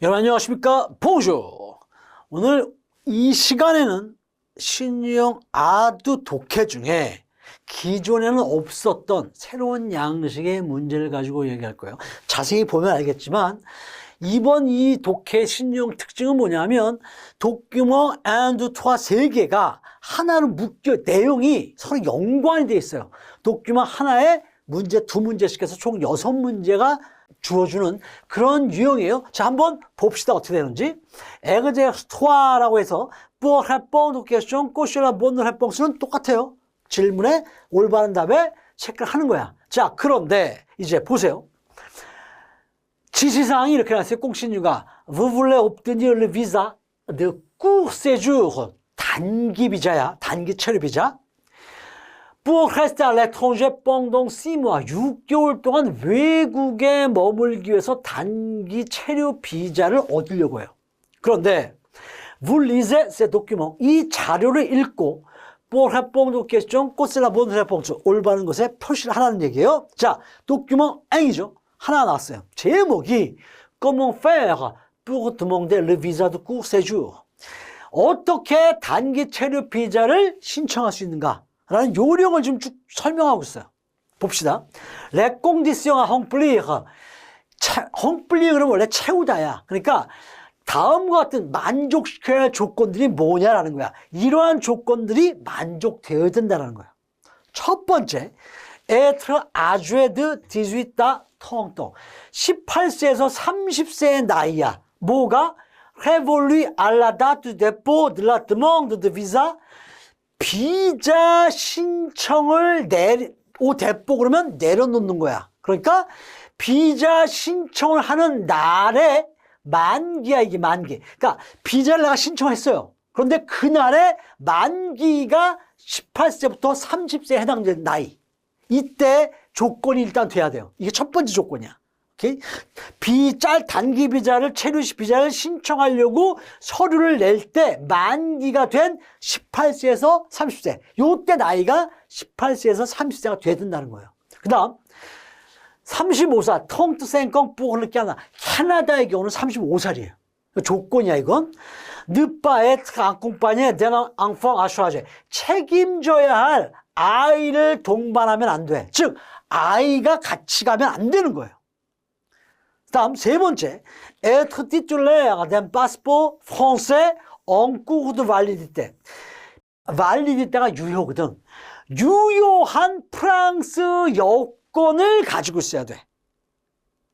여러분 안녕하십니까? 봉주. 오늘 이 시간에는 신유형 아두 독해 중에 기존에는 없었던 새로운 양식의 문제를 가지고 얘기할 거예요. 자세히 보면 알겠지만 이번 이 독해 신유형 특징은 뭐냐면 도큐머 앤드 투아 세 개가 하나로 묶여 내용이 서로 연관이 되어 있어요. 도큐머 하나에 문제 두 문제씩 해서 총 6문제가 주어주는 그런 유형이에요. 자, 한번 봅시다. 어떻게 되는지. exerçoire라고 해서 pour répondre aux questions, cocher la bonne réponse는 똑같아요. 질문에 올바른 답에 체크를 하는 거야. 자, 그런데 이제 보세요. 지시사항이 이렇게 나왔어요. 꽁신유가 Vous voulez obtenir le visa de court séjour. 단기 비자야. 단기 체류 비자. Pour rester à l'étranger pendant 6mois, 6개월 동안 외국에 머물기 위해서 단기 체류 비자를 얻으려고 해요. 그런데 vous lisez ces documents, 이 자료를 읽고 pour répondre aux questions, c'est la bonne réponse, 올바른 것에 표시를 하라는 얘기예요. 자, document 1이죠. 하나 나왔어요. 제목이 Comment faire pour demander le visa de court séjour. 어떻게 단기 체류 비자를 신청할 수 있는가? 라는 요령을 지금 쭉 설명하고 있어요. 봅시다. Les conditions à remplir. remplir 원래 채우다야. 그러니까 다음과 같은 만족시켜야 할 조건들이 뭐냐라는 거야. 이러한 조건들이 만족되어야 된다는 거야. 첫 번째, être âgé de 18 à 30. 18세에서 30세의 나이야. 뭐가? révolu à la date du dépôt de la demande de visa. 비자 신청을 대포 그러면 내려놓는 거야. 그러니까 비자 신청을 하는 날에 만기야, 이게 만기. 그러니까 비자를 내가 신청했어요. 그런데 그날에 만기가 18세부터 30세에 해당되는 나이. 이때 조건이 일단 돼야 돼요. 이게 첫 번째 조건이야. 오케이? 단기 비자를, 체류시 비자를 신청하려고 서류를 낼 때 만기가 된 18세에서 30세. 요때 나이가 18세에서 30세가 돼야 된다는 거예요. 그 다음, 35살, 통트 생껑 뿌르게 하나. 캐나다의 경우는 35살이에요. 조건이야, 이건. 느빠에 앙콩빠니에 대한 앙펑 아슈아제. 책임져야 할 아이를 동반하면 안 돼. 즉, 아이가 같이 가면 안 되는 거예요. 다음 세 번째, être titulaire d'un passeport français en cours de validité. validite가 유효거든. 유효한 프랑스 여권을 가지고 있어야 돼.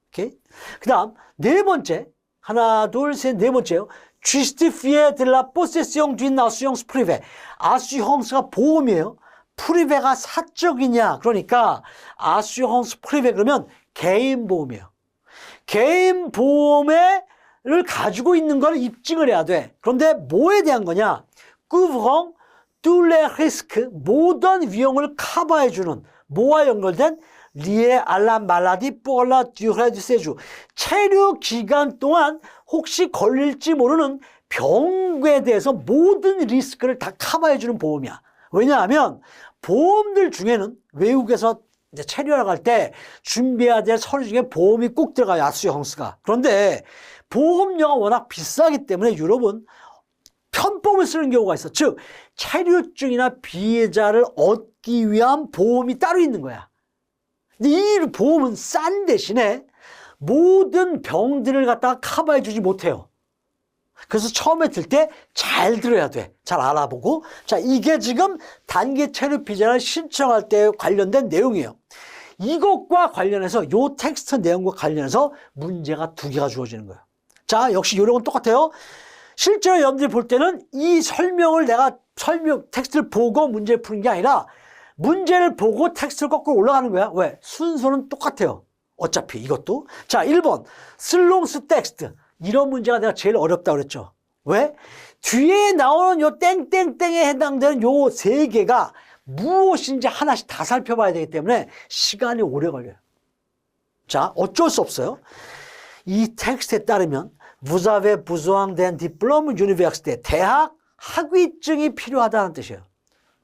오케이? 그 다음 네 번째, 하나, 둘, 셋, 네 번째요. justifier de la possession d'une assurance privée. assurance가 보험이에요. 프리베가 사적이냐? 그러니까 assurance privée 그러면 개인 보험이에요. 개인 보험을 가지고 있는 걸 입증을 해야 돼. 그런데 뭐에 대한 거냐? couvrant tous les risques, 모든 위험을 커버해주는, 뭐와 연결된? lié à la maladie pour la durée du séjour. 체류 기간 동안 혹시 걸릴지 모르는 병에 대해서 모든 리스크를 다 커버해주는 보험이야. 왜냐하면 보험들 중에는 외국에서 이제 체류하러 갈 때 준비해야 될 서류 중에 보험이 꼭 들어가요. 아수형스가. 그런데 보험료가 워낙 비싸기 때문에 유럽은 편법을 쓰는 경우가 있어. 즉 체류증이나 비자를 얻기 위한 보험이 따로 있는 거야. 근데 이 보험은 싼 대신에 모든 병들을 갖다가 커버해 주지 못해요. 그래서 처음에 들 때 잘 들어야 돼. 잘 알아보고. 자, 이게 지금 단기 체류 비자를 신청할 때 관련된 내용이에요. 이것과 관련해서 요 텍스트 내용과 관련해서 문제가 2개가 주어지는 거예요. 자, 역시 요령은 똑같아요. 실제로 여러분들이 볼 때는 이 설명을 내가 텍스트를 보고 문제를 푸는 게 아니라 문제를 보고 텍스트를 거꾸로 올라가는 거야. 왜? 순서는 똑같아요. 어차피 이것도. 자, 1번. 슬롱스 텍스트. 이런 문제가 내가 제일 어렵다고 그랬죠. 왜? 뒤에 나오는 요 땡땡땡에 해당되는 요 3개가 무엇인지 하나씩 다 살펴봐야 되기 때문에 시간이 오래 걸려요. 자, 어쩔 수 없어요. 이 텍스트에 따르면 vous avez besoin d'un diplôme universitaire. 대학 학위증이 필요하다는 뜻이에요.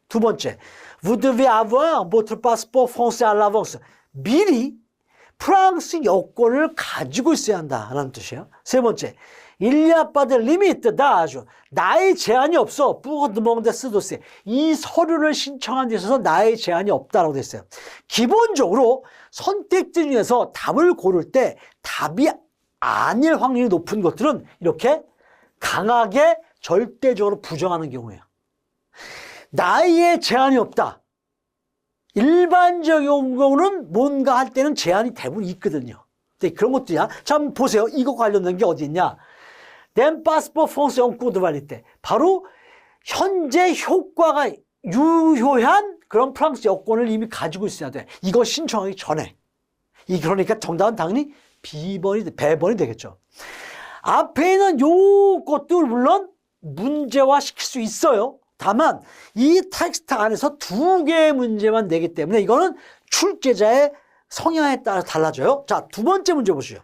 두 번째, vous devez avoir votre passeport français à l'avance. 미리 프랑스 여권을 가지고 있어야 한다라는 뜻이에요. 세 번째, il n'y a pas de limite d'âge. 나이 제한이 없어. pour demander ce dossier. 이 서류를 신청한 데 있어서 나이 제한이 없다라고 됐어요. 기본적으로 선택지 중에서 답을 고를 때 답이 아닐 확률이 높은 것들은 이렇게 강하게 절대적으로 부정하는 경우예요. 나이에 제한이 없다. 일반적인 경우는 뭔가 할 때는 제한이 대부분 있거든요. 근데 그런 것들이야. 자, 한번 보세요. 이거 관련된 게 어디 있냐. D'un passeport français en cours de validité. 바로 현재 효과가 유효한 그런 프랑스 여권을 이미 가지고 있어야 돼. 이거 신청하기 전에. 그러니까 정답은 당연히 배번이 되겠죠. 앞에 있는 요것도 물론 문제화 시킬 수 있어요. 다만 이 텍스트 안에서 두 개의 문제만 내기 때문에 이거는 출제자의 성향에 따라 달라져요. 자, 두 번째 문제 보시죠.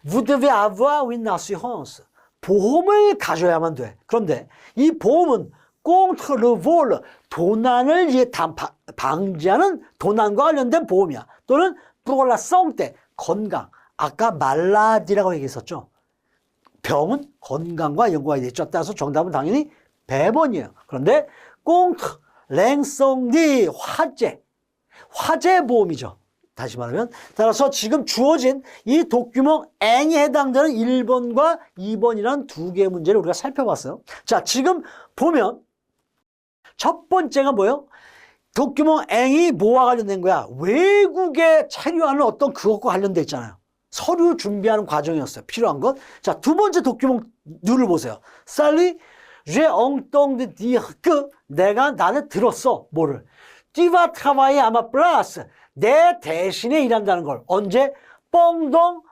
Vous devez avoir une assurance. 보험을 가져야만 돼. 그런데 이 보험은 contre le vol, 도난을 방지하는 도난과 관련된 보험이야. 또는 pour la santé, 건강. 아까 말라디라고 얘기했었죠. 병은 건강과 연관이 돼 있죠. 따라서 정답은 당연히 배번이에요. 그런데 contre l'incendie, 화재 보험이죠. 다시 말하면 따라서 지금 주어진 이 도큐ment N이 해당되는 1번과 2번이라는 두 개의 문제를 우리가 살펴봤어요. 자, 지금 보면 첫 번째가 뭐예요? 도큐ment N이 뭐와 관련된 거야? 외국에 체류하는 어떤 그것과 관련돼 있잖아요. 서류 준비하는 과정이었어요. 필요한 것. 자, 두 번째 도큐ment 누를 보세요. Sally, j'ai entendu dire que 나는 들었어. 뭐를? Tu vas travailler à ma place. 내 대신에 일한다는 걸. 언제? pendant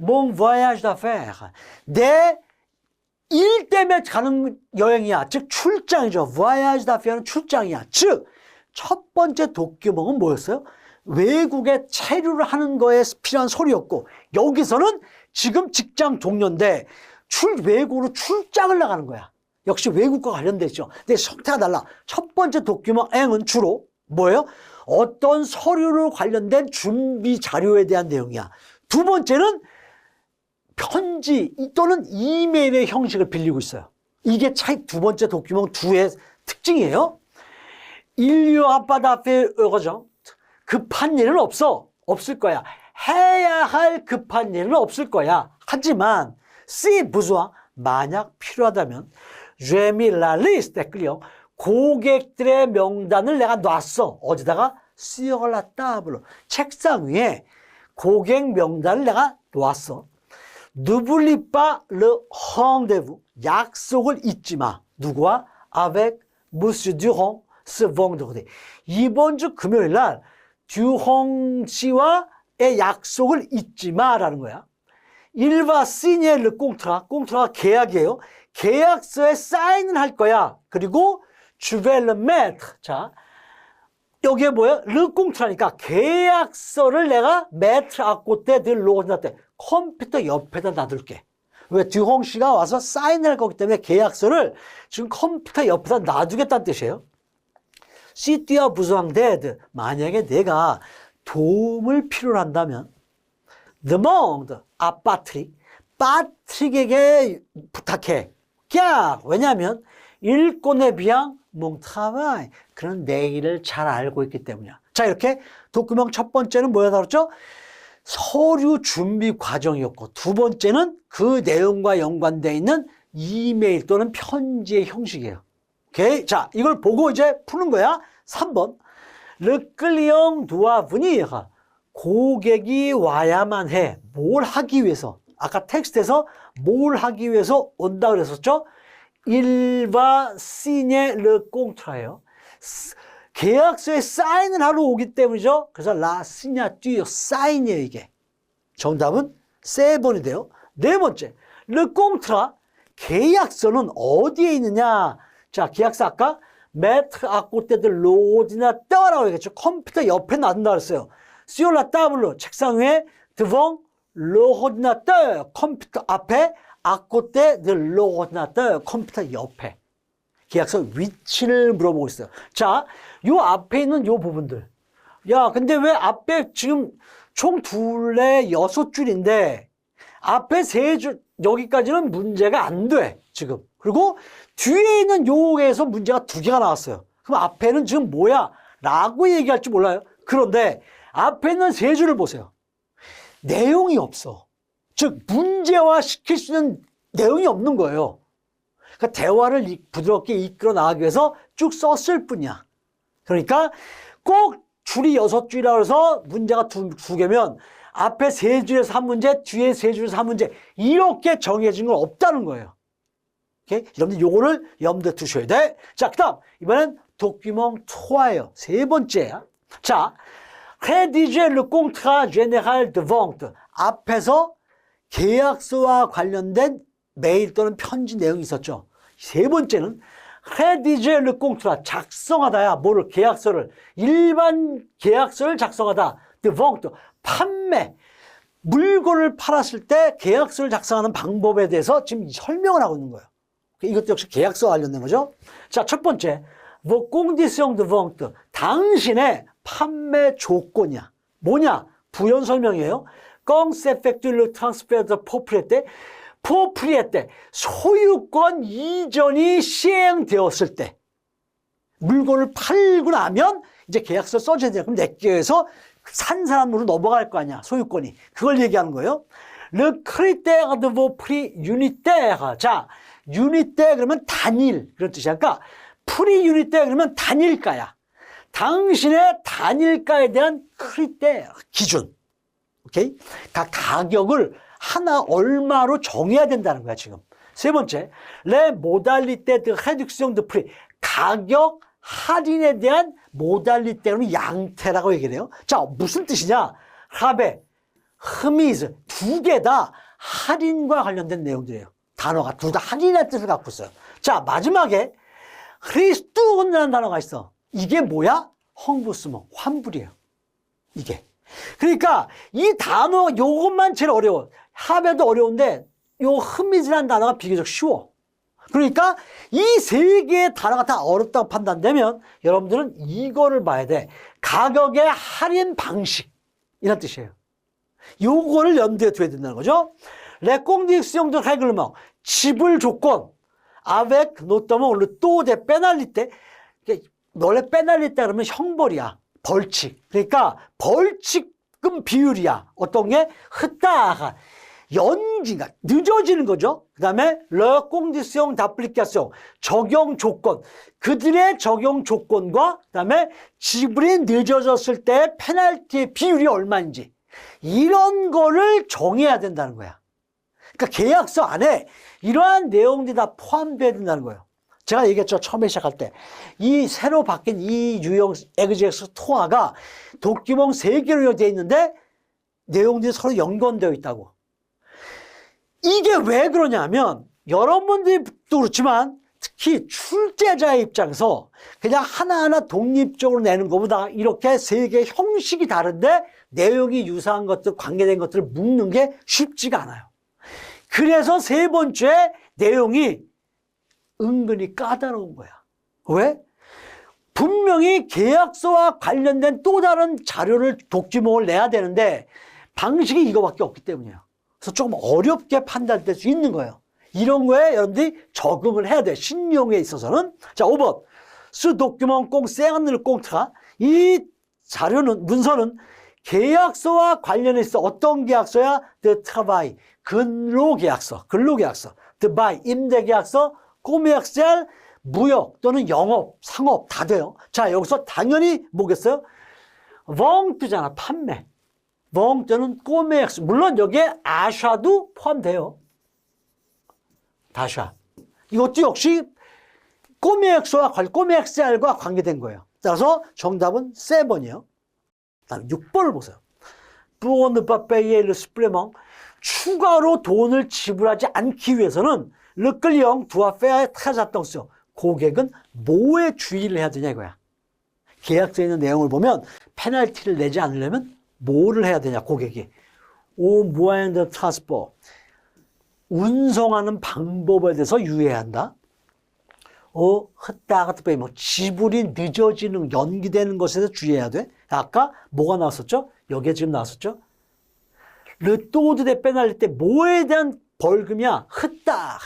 mon voyage d'affaires. 내 일 때문에 가는 여행이야. 즉 출장이죠. voyage d'affaires는 출장이야. 즉 첫 번째 도큐ment은 뭐였어요? 외국에 체류를 하는 거에 필요한 서류였고, 여기서는 지금 직장 동료인데 외국으로 출장을 나가는 거야. 역시 외국과 관련돼 있죠. 근데 형태가 달라. 첫 번째 도큐ment N은 주로 뭐예요? 어떤 서류를 관련된 준비 자료에 대한 내용이야. 두 번째는 편지 또는 이메일의 형식을 빌리고 있어요. 이게 두 번째 도큐ment 2의 특징이에요. 인류 아빠다페 어거죠. 급한 일은 없을 거야. 해야 할 급한 일은 없을 거야. 하지만 si besoin, 만약 필요하다면 j'ai mis la liste 클리어, 고객들의 명단을 내가 놨어. 어디다가? sur la table, 책상 위에 고객 명단을 내가 놨어. N'oublie pas le rendez-vous, 약속을 잊지 마. 누구와? avec monsieur Durand ce vendredi. 이번 주 금요일 날 듀홍 씨와의 약속을 잊지 마라는 거야. Il va signer le contrat. contrat가 계약이에요. 계약서에 사인을 할 거야. 그리고 je vais le mettre. 자, 여기에 뭐야? le contrat니까 계약서를 내가 mettre à côté de l'ordinateur. 컴퓨터 옆에다 놔둘게. 왜? 듀홍 씨가 와서 사인을 할 거기 때문에 계약서를 지금 컴퓨터 옆에다 놔두겠다는 뜻이에요. Si tu as besoin d'aide, 만약에 내가 도움을 필요로 한다면 demande à Patrick, 파트릭에게 부탁해. car, 왜냐하면 il connaît bien mon travail, 그는 내 일을 잘 알고 있기 때문이야. 자, 이렇게 도큐ment 첫 번째는 뭐였다고 그랬죠? 서류 준비 과정이었고, 두 번째는 그 내용과 연관되어 있는 이메일 또는 편지의 형식이에요. 오케이? 자, 이걸 보고 이제 푸는 거야. 3번. Le client doit venir. 고객이 와야만 해. 뭘 하기 위해서? 아까 텍스트에서 뭘 하기 위해서 온다 그랬었죠? Il va signer le contrat예요. 계약서에 사인을 하러 오기 때문이죠. 그래서 la signature, 사인이에요, 이게. 정답은 세 번이 돼요. 네 번째. Le contrat, 계약서는 어디에 있느냐? 자, 계약서 아까 mettre à côté de l'ordinateur라고 얘기했죠. 컴퓨터 옆에 놔둔다 그랬어요. sur la table, 책상 위에 devant l'ordinateur, 컴퓨터 앞에 à côté de l'ordinateur, 컴퓨터 옆에. 계약서 위치를 물어보고 있어요. 자, 요 앞에 있는 요 부분들. 야, 근데 왜 앞에 지금 총 둘레 6줄인데 앞에 3줄, 여기까지는 문제가 안 돼, 지금. 그리고 뒤에 있는 요에서 문제가 2개가 나왔어요. 그럼 앞에는 지금 뭐야? 라고 얘기할지 몰라요. 그런데 앞에 있는 3줄을 보세요. 내용이 없어. 즉, 문제화 시킬 수 있는 내용이 없는 거예요. 그러니까 대화를 부드럽게 이끌어 나가기 위해서 쭉 썼을 뿐이야. 그러니까 꼭 줄이 6줄이라고 해서 문제가 두 개면 앞에 3줄에서 한 문제, 뒤에 3줄에서 한 문제 이렇게 정해진 건 없다는 거예요. 오케이? 여러분들 요거를 염두에 두셔야 돼. 자, 그 다음 이번엔 도큐먼 토아예요. 3번째야. 자, rédiger le contrat général de vente. 앞에서 계약서와 관련된 메일 또는 편지 내용이 있었죠. 3번째는 rédiger le contrat, 작성하다야. 뭐를? 계약서를. 일반 계약서를 작성하다. de vente, 판매. 물건을 팔았을 때 계약서를 작성하는 방법에 대해서 지금 설명을 하고 있는 거예요. 이것도 역시 계약서와 관련된 거죠. 자, 첫 번째, vos conditions de vente, 당신의 판매 조건이야. 뭐냐? 부연 설명이에요. Quand s'effectue le transfert de propriété, propriété, 소유권 이전이 시행되었을 때, 물건을 팔고 나면 이제 계약서 써줘야 돼요. 그럼 내 껴서 산 사람으로 넘어갈 거 아니야, 소유권이. 그걸 얘기하는 거예요. Le critère de vos prix unitaires. 자, unitaire 그러면 단일, 그런 뜻이야. 그러니까 프리 unitaire 그러면 단일가야. 당신의 단일가에 대한 크리테리아, 기준. 오케이? 가격을 하나 얼마로 정해야 된다는 거야, 지금. 세 번째, les modalités de réduction de prix. 가격 할인에 대한 모달리테는 양태라고 얘기를 해요. 자, 무슨 뜻이냐? 하베, 흐미즈, 2개 다 할인과 관련된 내용들이에요. 단어가 둘 다 할인의 뜻을 갖고 있어요. 자, 마지막에 크리스투온이라는 단어가 있어. 이게 뭐야? 헝부스모, 환불이에요. 이게. 그러니까 이 단어 요것만 제일 어려워. 하베도 어려운데 요 흐미즈라는 단어가 비교적 쉬워. 그러니까 이 3개의 단어가 다 어렵다고 판단되면 여러분들은 이거를 봐야 돼. 가격의 할인 방식, 이런 뜻이에요. 요거를 염두에 둬야 된다는 거죠. Les conditions de règlement, 지불 조건, avec notamment le taux de pénalité. 원래 pénalité 그러면 형벌이야, 벌칙. 그러니까 벌칙금 비율이야. 어떤 게? 흐따가 연기가 늦어지는 거죠. 그 다음에 le condition d'application, 적용 조건, 그들의 적용 조건과 그 다음에 지불이 늦어졌을 때 페널티의 비율이 얼마인지, 이런 거를 정해야 된다는 거야. 그러니까 계약서 안에 이러한 내용들이 다 포함되어야 된다는 거예요. 제가 얘기했죠, 처음에 시작할 때. 이 새로 바뀐 이 유형 엑지엑스 토아가 도큐먼 3개로 되어 있는데 내용들이 서로 연관되어 있다고. 이게 왜 그러냐면 여러분들도 그렇지만 특히 출제자의 입장에서 그냥 하나하나 독립적으로 내는 것보다 이렇게 3개의 형식이 다른데 내용이 유사한 것들, 관계된 것들을 묶는 게 쉽지가 않아요. 그래서 3번째 내용이 은근히 까다로운 거야. 왜? 분명히 계약서와 관련된 또 다른 자료를 도큐먼을 내야 되는데 방식이 이거밖에 없기 때문이에요. 그래서 조금 어렵게 판단될 수 있는 거예요. 이런 거에 여러분들이 적응을 해야 돼. 신용에 있어서는. 자, 5번. Ce document concerne le contrat. 이 자료는, 문서는 계약서와 관련해서 어떤 계약서야? de travail, 근로계약서, 근로계약서. de bail, 임대계약서, commercial, 무역 또는 영업, 상업 다 돼요. 자, 여기서 당연히 뭐겠어요? vente잖아, 판매. vente는 commerce. 물론 여기에 achat도 포함돼요. 다샤. 이것도 역시 commercial과 관계된 거예요. 따라서 정답은 3번이에요. 다음 6번을 보세요. Pour ne pas payer le supplément. 추가로 돈을 지불하지 않기 위해서는 le client doit faire très attention. 고객은 뭐에 주의를 해야 되냐 이거야. 계약서에 있는 내용을 보면 페널티를 내지 않으려면 뭐를 해야 되냐, 고객이. au moyen de transport. 운송하는 방법에 대해서 유의해야 한다. 뭐 지불이 늦어지는, 연기되는 것에 대해서 주의해야 돼. 아까 뭐가 나왔었죠? 여기에 지금 나왔었죠? le taux de pénalité 뭐에 대한 벌금이야? 흐딱.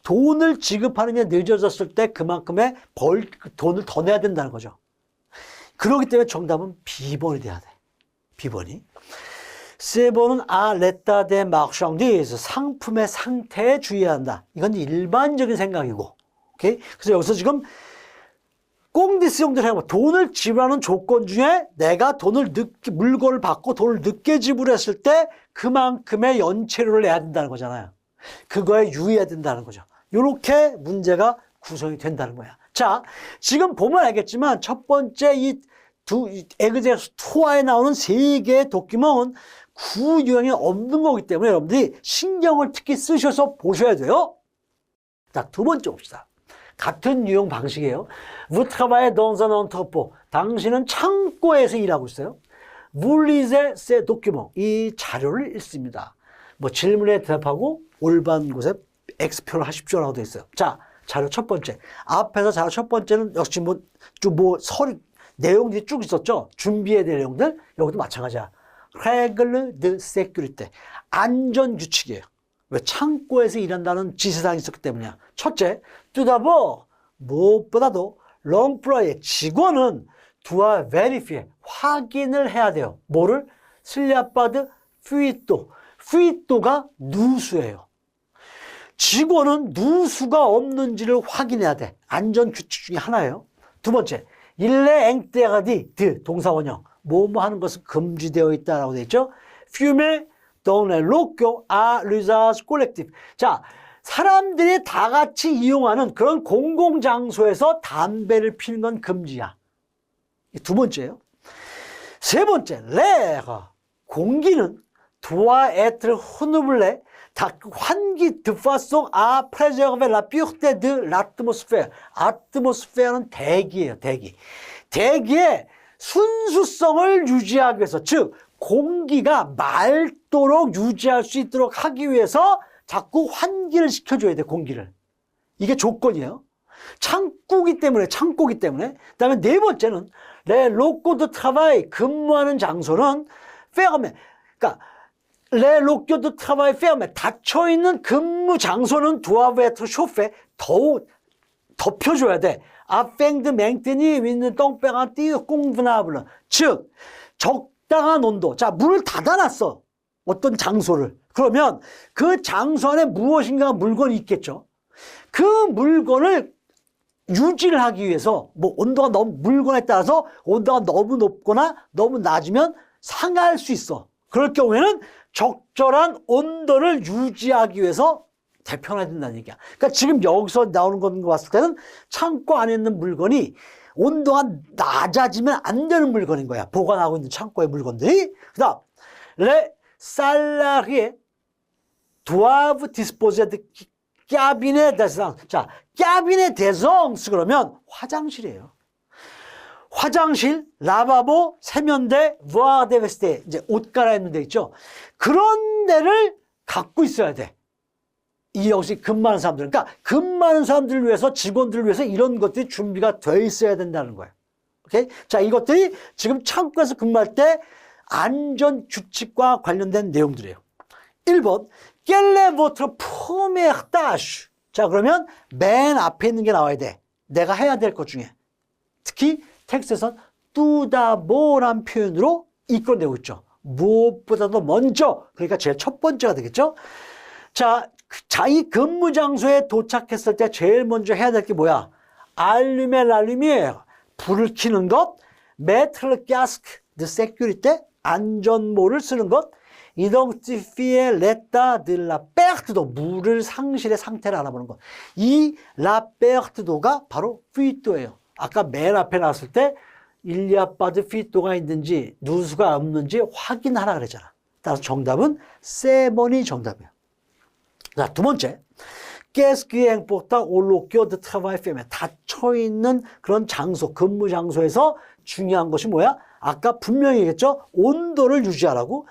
돈을 지급하는 게 늦어졌을 때 그만큼의 돈을 더 내야 된다는 거죠. 그렇기 때문에 정답은 B번이 돼야 돼. B번이. C번은 à l'état des marchandises. 상품의 상태에 주의해야 한다. 이건 일반적인 생각이고. 오케이? 그래서 여기서 지금 꽁디스용들 해봐. 돈을 지불하는 조건 중에 내가 물건을 받고 돈을 늦게 지불했을 때 그만큼의 연체료를 내야 된다는 거잖아요. 그거에 유의해야 된다는 거죠. 이렇게 문제가 구성이 된다는 거야. 자, 지금 보면 알겠지만 첫 번째 이 에그제스 2화에 나오는 세 개의 도끼몬은 구유형이 없는 거기 때문에 여러분들이 신경을 특히 쓰셔서 보셔야 돼요. 자, 두 번째 봅시다. 같은 유형 방식이에요. Vous travaillez dans un entrepôt. 당신은 창고에서 일하고 있어요. Vous lisez ces documents. 이 자료를 읽습니다. 뭐 질문에 대답하고 올바른 곳에 X표를 하십시오라고 되어 있어요. 자, 자료 첫 번째. 앞에서 자료 첫 번째는 역시 내용들이 쭉 있었죠. 준비해야 될 내용들. 여기도 마찬가지야. Règle de sécurité. 안전 규칙이에요. 왜? 창고에서 일한다는 지시사항이 있었기 때문이야. 첫째, tout d'abord, 무엇보다도 l'employé, 직원은 doit vérifier, 확인을 해야 돼요. 뭐를? s'il n'y a pas de fuite. fuite가 누수예요. 직원은 누수가 없는지를 확인해야 돼. 안전 규칙 중에 하나예요. 두 번째, il est interdit, 동사원형. 뭐뭐 하는 것은 금지되어 있다라고 되어 있죠. fumer dans les locaux à l'usage collectif. 자, 사람들이 다 같이 이용하는 그런 공공장소에서 담배를 피는 건 금지야. 두 번째예요. 세 번째, l'air, 공기는 doit être renouvelé, 환기 de façon à préserver la pureté de l'atmosphère. atmosphère는 대기예요, 대기. 대기의 순수성을 유지하기 위해서, 즉 공기가 맑도록 유지할 수 있도록 하기 위해서 자꾸 환기를 시켜줘야 돼, 공기를. 이게 조건이에요. 창고기 때문에. 그다음에 네 번째는 les locaux de travail, 근무하는 장소는 fermé. 그러니까 les locaux de travail fermé, 닫혀 있는 근무 장소는 doivent être chauffés, 덮여줘야 돼. afin de maintenir une température convenable. 즉 적당한 온도. 자, 문을 닫아놨어. 어떤 장소를. 그러면 그 장소 안에 무엇인가 물건이 있겠죠. 그 물건을 유지를 하기 위해서 온도가 물건에 따라서 온도가 너무 높거나 너무 낮으면 상할 수 있어. 그럴 경우에는 적절한 온도를 유지하기 위해서 대표해야 된다는 얘기야. 그러니까 지금 여기서 나오는 거 봤을 때는 창고 안에 있는 물건이 온도가 낮아지면 안 되는 물건인 거야. 보관하고 있는 창고의 물건들이. 그 다음, les salariés doivent disposer de cabinet d'aisance. 자, cabinet d'aisance 그러면 화장실이에요. 화장실, 라바보, 세면대, voir des vestiaires. 이제 옷 갈아입는 데 있죠. 그런 데를 갖고 있어야 돼. 이 역시 근무하는 사람들. 그러니까 근무하는 사람들을 위해서, 직원들을 위해서 이런 것들이 준비가 돼 있어야 된다는 거예요. 오케이? 자, 이것들이 지금 창고에서 근무할 때 안전 규칙과 관련된 내용들이에요. 1번, quelle est votre première tâche? 자, 그러면 맨 앞에 있는 게 나와야 돼. 내가 해야 될 것 중에. 특히 텍스트에선 tout d'abord란 표현으로 이끌어내고 있죠. 무엇보다도 먼저. 그러니까 제일 첫 번째가 되겠죠. 자, 이 근무 장소에 도착했을 때 제일 먼저 해야 될 게 뭐야? allumer la lumière, 불을 켜는 것, mettre le casque de sécurité, 안전모를 쓰는 것, identifier l'état de la perte d'eau, 물을 상실의 상태를 알아보는 것. 이 la perte d'eau가 바로 fuite예요. 아까 맨 앞에 나왔을 때 il y a pas de fuite d'eau가 있는지 누수가 없는지 확인하라 그랬잖아. 따라서 정답은 C번이 정답이에요. 자, 두 번째, qu'est-ce qui est important au locaux de travail fermé? 닫혀있는 그런 장소, 근무 장소에서 중요한 것이 뭐야? 아까 분명히 얘기했죠? 온도를 유지하라고.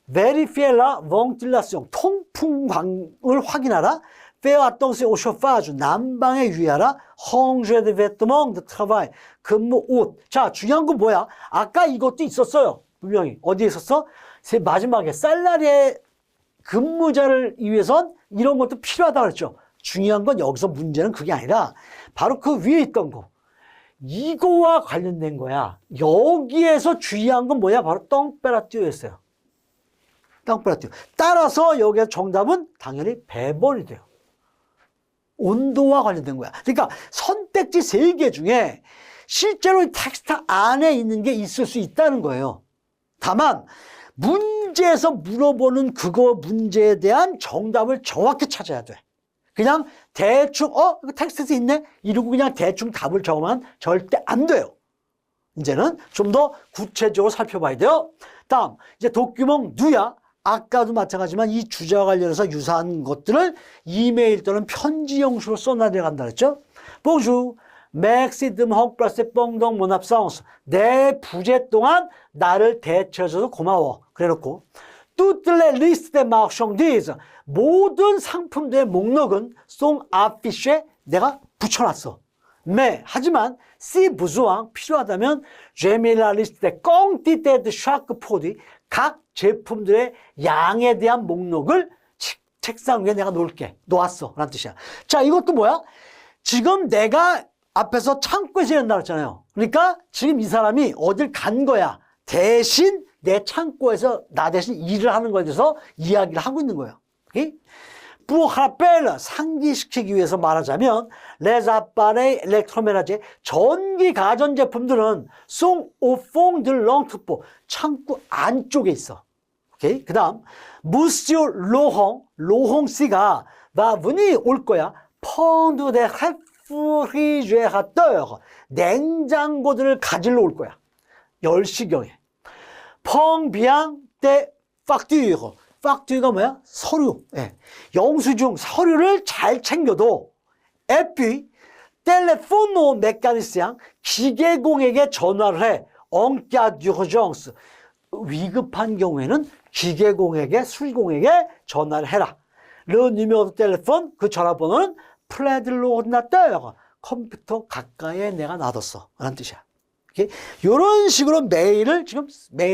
vérifier la ventilation, 통풍광을 확인하라. faire attention au chauffage, 난방에 유의하라. ranger des vêtements de travail, 근무 옷. 자, 중요한 건 뭐야? 아까 이것도 있었어요. 분명히. 어디에 있었어? 마지막에 살라리에 근무자를 위해선 이런 것도 필요하다고 그랬죠. 중요한 건 여기서 문제는 그게 아니라 바로 그 위에 있던 거. 이거와 관련된 거야. 여기에서 주의한 건 뭐야? 바로 똥페라띠오였어요. 똥페라띠오. 따라서 여기에 정답은 당연히 배번이 돼요. 온도와 관련된 거야. 그러니까 선택지 3개 중에 실제로 이 텍스트 안에 있는 게 있을 수 있다는 거예요. 다만 문제에서 물어보는 그거 문제에 대한 정답을 정확히 찾아야 돼. 그냥 대충 이거 텍스트에 있네? 이러고 그냥 대충 답을 적으면 절대 안 돼요. 이제는 좀 더 구체적으로 살펴봐야 돼요. 다음 이제 도큐몽 누야. 아까도 마찬가지지만 이 주제와 관련해서 유사한 것들을 이메일 또는 편지 형식으로 써나간다 그랬죠. Bonjour, merci de me remplacer pendant mon absence. 내 부재 동안 나를 대체해줘서 고마워. 그래놓고 toutes les listes des marchandises. 모든 상품들의 목록은 sont affichées. 내가 붙여놨어. Mais 하지만 si besoin 필요하다면 j'ai mis la liste des quantités de chaque produit. 각 제품들의 양에 대한 목록을 책상 위에 내가 놓았어 라는 뜻이야. 자, 이것도 뭐야? 지금 내가 앞에서 창고에서 일한다고 했잖아요. 그러니까 지금 이 사람이 어딜 간 거야. 대신 내 창고에서 나 대신 일을 하는 거에 대해서 이야기를 하고 있는 거예요. Pour rappel, 상기시키기 위해서 말하자면 les appareils électroménagers, 전기 가전제품들은 sont au fond de l'entrepôt, 창고 안쪽에 있어. 오케이? 그 다음 Monsieur 로홍 씨가 va venir 올 거야. Prendre des réfrigérateurs, 냉장고들을 가지러 올 거야. 10시경에. Prends bien tes factures. 팍튜가 뭐야? 서류. 예. 영수증, 서류를 잘 챙겨도 에피 텔레포노 메카니스양 기계공에게 전화를 해. 엉까 듀르정스. 위급한 경우에는 기계공에게 수리공에게 전화를 해라. 르 누메로 텔레폰 그 전화번호는 플레들로 혼났다. 컴퓨터 가까이에 내가 놔뒀어. 라는 뜻이야. 이런 식으로 메일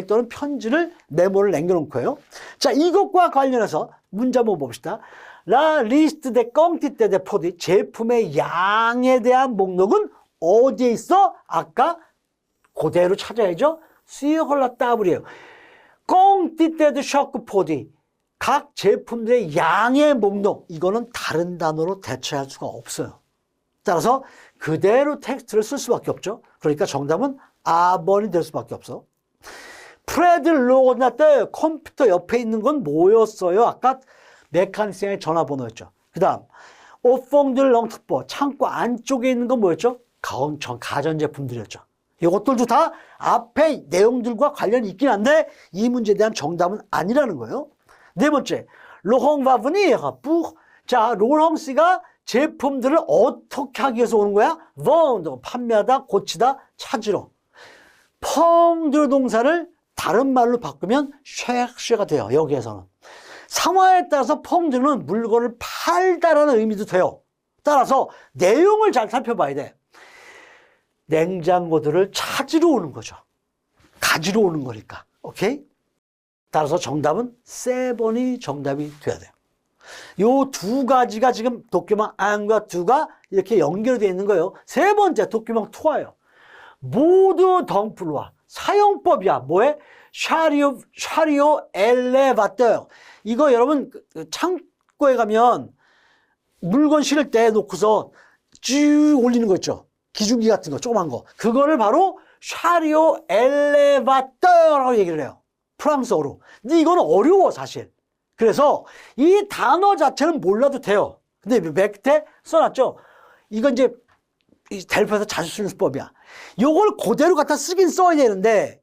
또는 편지를 메모를 남겨놓고요. 자, 이것과 관련해서 문제 한번 봅시다. La liste des quantités de produits, 제품의 양에 대한 목록은 어디에 있어? 아까 그대로 찾아야죠. sur la table이에요. quantité de chaque produit, 각 제품들의 양의 목록, 이거는 다른 단어로 대체할 수가 없어요. 따라서 그대로 텍스트를 쓸 수밖에 없죠. 그러니까 정답은 R번이 될 수밖에 없어. 프레드 로나 때 컴퓨터 옆에 있는 건 뭐였어요? 아까 메카니스의 전화번호였죠. 그 다음 오퐁들 렁특보, 창고 안쪽에 있는 건 뭐였죠? 가전제품들이었죠. 이것들도 다 앞에 내용들과 관련이 있긴 한데 이 문제에 대한 정답은 아니라는 거예요. 네 번째, 로홍 바브니가 뿌. 자, 로홍 씨가 제품들을 어떻게 하기 위해서 오는 거야? vendre, 판매하다, 고치다, 찾으러. 펑들 동사를 다른 말로 바꾸면 쉐가 돼요. 여기에서는. 상황에 따라서 펑들은 물건을 팔다라는 의미도 돼요. 따라서 내용을 잘 살펴봐야 돼. 냉장고들을 찾으러 오는 거죠. 가지러 오는 거니까. 오케이? 따라서 정답은 세번이 정답이 돼야 돼요. 요 두 가지가 지금 도큐ment 1과 2가 이렇게 연결되어 있는 거예요. 세 번째 도큐ment 2와요. 모두 덩플로와 사용법이야. 뭐에? 샤리오 엘레바터. 이거 여러분 창고에 가면 물건 실을 때 놓고서 쭉 올리는 거 있죠. 기중기 같은 거 조그만 거. 그거를 바로 샤리오 엘레바터라고 얘기를 해요. 프랑스어로. 근데 이거는 어려워 사실. 그래서 이 단어 자체는 몰라도 돼요. 근데 맥테 써놨죠. 이건 이제 델프에서 자주 쓰는 수법이야. 요걸 그대로 갖다 쓰긴 써야 되는데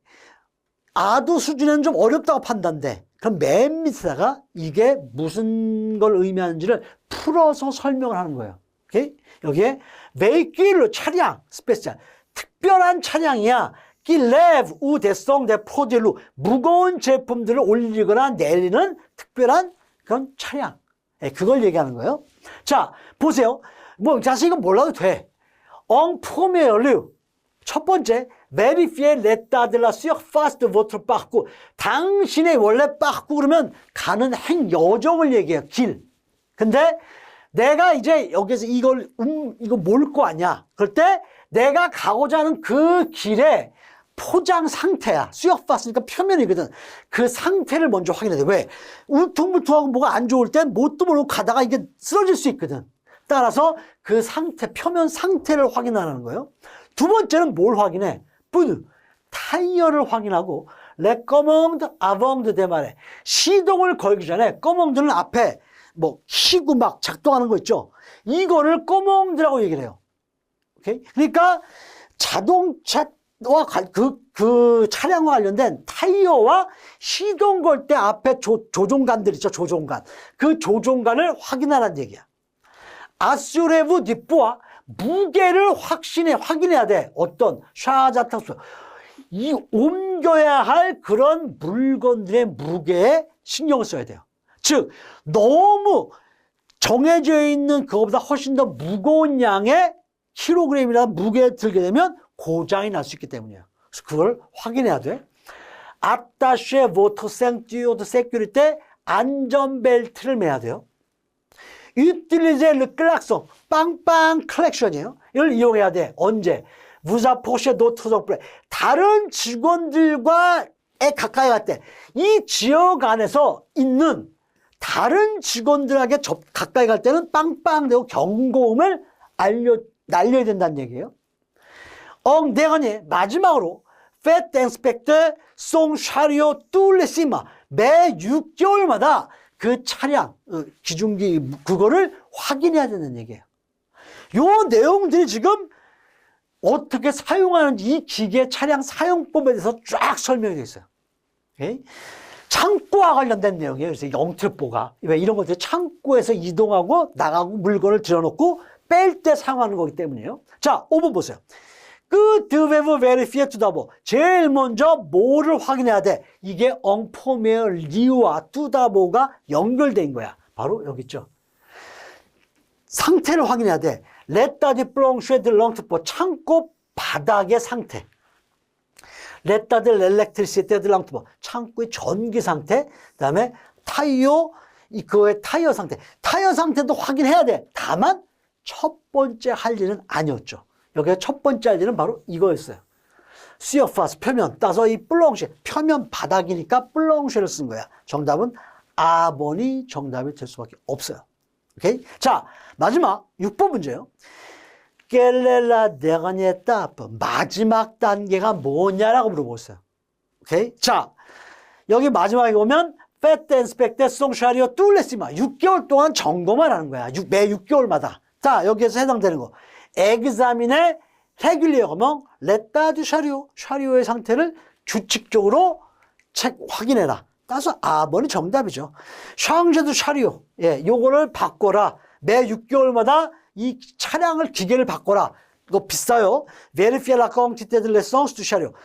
아도 수준에는 좀 어렵다고 판단돼. 그럼 맨 밑에다가 이게 무슨 걸 의미하는지를 풀어서 설명을 하는 거예요. 오케이? 여기에 véhicule 차량, 스페셜 특별한 차량이야. qui lève ou descend des produits 무거운 제품들을 올리거나 내리는 특별한 그런 차량. 그걸 얘기하는 거예요. 자, 보세요. 뭐 사실 이건 몰라도 돼. En premier lieu, 첫 번째 vérifier l'état de la surface de votre parcours. 당신의 원래 parcours 그러면 가는 행 여정을 얘기해요. 길. 근데 내가 이제 여기서 이거 몰 거 아니야. 그럴 때 내가 가고자 하는 그 길의 포장 상태야. surface니까 표면이거든. 그 상태를 먼저 확인해야 돼. 왜? 울퉁불퉁하고 뭐가 안 좋을 땐 뭣도 모르고 가다가 이게 쓰러질 수 있거든. 따라서 그 상태, 표면 상태를 확인하는 거예요. 두 번째는 뭘 확인해? 타이어를 확인하고 les commandes avant de démarrer. 시동을 걸기 전에 commande는 앞에 뭐 키고 막 작동하는 거 있죠. 이거를 commande라고 얘기를 해요. 오케이? 그러니까 자동차와 그 차량과 관련된 타이어와 시동 걸 때 앞에 조종관들 있죠. 조종관. 그 조종관을 확인하라는 얘기야. assurez-vous du poids. 무게를 확인해야 돼. 어떤 샤자탕수. 이 옮겨야 할 그런 물건들의 무게에 신경을 써야 돼요. 즉 너무 정해져 있는 그것보다 훨씬 더 무거운 양의 킬로그램이라는 무게를 들게 되면 고장이 날 수 있기 때문이에요. 그래서 그걸 확인해야 돼. attachez votre ceinture de sécurité. 안전벨트를 매야 돼요. utiliser le klaxon. 빵빵 클렉션이에요. 이걸 이용해야 돼. 언제? vous approchez d'autres employés. 다른 직원들과에 가까이 갈 때 이 지역 안에서 있는 다른 직원들에게 가까이 갈 때는 빵빵대고 경고음을 날려야 된다는 얘기예요. En dernier, 마지막으로 faites inspecter son chariot tous les 6 mois. 매 6개월마다 그 차량, 기중기 그거를 확인해야 되는 얘기예요. 요 내용들이 지금 어떻게 사용하는지 이 기계 차량 사용법에 대해서 쫙 설명이 되어 있어요. 오케이? 창고와 관련된 내용이에요. 그래서 영특보가 왜 이런 것들이 창고에서 이동하고 나가고 물건을 들여놓고 뺄 때 사용하는 거기 때문이에요. 자, 5번 보세요. 그 devez-vous vérifier tout d'abord. 제일 먼저 뭐를 확인해야 돼? 이게 엉포메어 리우와 뚜다보가 연결된 거야. 바로 여기 있죠. 상태를 확인해야 돼. l'état du plancher de l'entrepôt. 창고 바닥의 상태. l'état de l'électricité de l'entrepôt. 창고의 전기 상태. 그다음에 타이어, 그거의 타이어 상태. 타이어 상태도 확인해야 돼. 다만 첫 번째 할 일은 아니었죠. 여기에 첫 번째 할 일은 바로 이거였어요. surface, 표면. 따서 이 플렁쉐, 표면 바닥이니까 플렁쉐를 쓴 거야. 정답은 4번이 정답이 될 수밖에 없어요. 오케이? 자, 마지막 6번 문제예요. Quelle est la dernière étape? 마지막 단계가 뭐냐라고 물어보셨어요. 오케이? 자, 여기 마지막에 보면 Faites inspecter son chariot tous les 6 mois. 6개월 동안 점검을 하는 거야. 매 6개월마다. 자, 여기에서 해당되는 거. examiner régulièrement l'état du chariot. 샤리오의 상태를 규칙적으로 확인해라. 따라서 4번이 정답이죠. changer de chariot. 예, 요거를 바꿔라. 매 6개월마다 이 차량을 기계를 바꿔라. 이거 비싸요. vérifier la quantité de l'essence du chariot.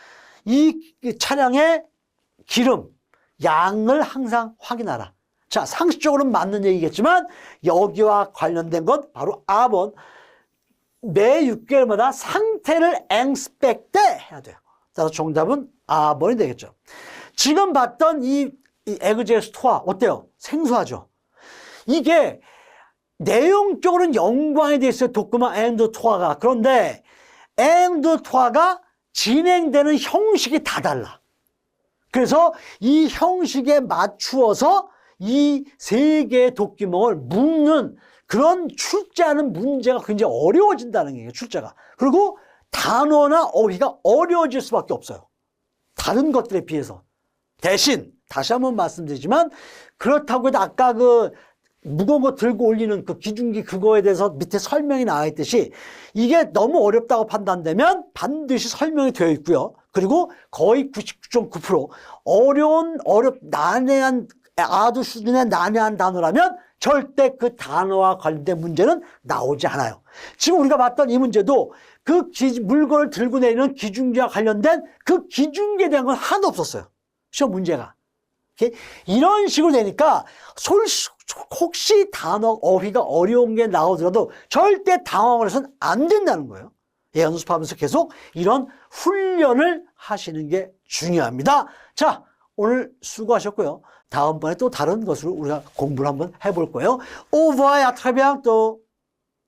이 차량의 기름 양을 항상 확인하라. 자, 상식적으로는 맞는 얘기겠지만 여기와 관련된 건 바로 4번. 매 6개월마다 상태를 inspect 해야 돼요. 따라서 정답은 4번이 되겠죠. 지금 봤던 이 에그제스토아 어때요? 생소하죠? 이게 내용적으로는 연관이 돼 있어요. 도쿠마 앤드 토아가. 그런데 앤드 토아가 진행되는 형식이 다 달라. 그래서 이 형식에 맞추어서 이 세 개의 도끼멍을 묶는 그런 출제하는 문제가 굉장히 어려워진다는 얘기예요. 출제가. 그리고 단어나 어휘가 어려워질 수밖에 없어요. 다른 것들에 비해서. 대신 다시 한번 말씀드리지만 그렇다고 해도 아까 그 무거운 거 들고 올리는 그 기중기 그거에 대해서 밑에 설명이 나와 있듯이 이게 너무 어렵다고 판단되면 반드시 설명이 되어 있고요. 그리고 거의 99.9% 난해한 아주 수준의 난해한 단어라면 절대 그 단어와 관련된 문제는 나오지 않아요. 지금 우리가 봤던 이 문제도 그 물건을 들고 내리는 기중기와 관련된 그 기중기에 대한 건 하나도 없었어요. 시험 문제가. 이런 식으로 되니까 혹시 단어, 어휘가 어려운 게 나오더라도 절대 당황을 해서는 안 된다는 거예요. 연습하면서 계속 이런 훈련을 하시는 게 중요합니다. 자, 오늘 수고하셨고요. 다음번에 또 다른 것으로 우리가 공부를 한번 해볼 거예요. Au revoir, à très bientôt.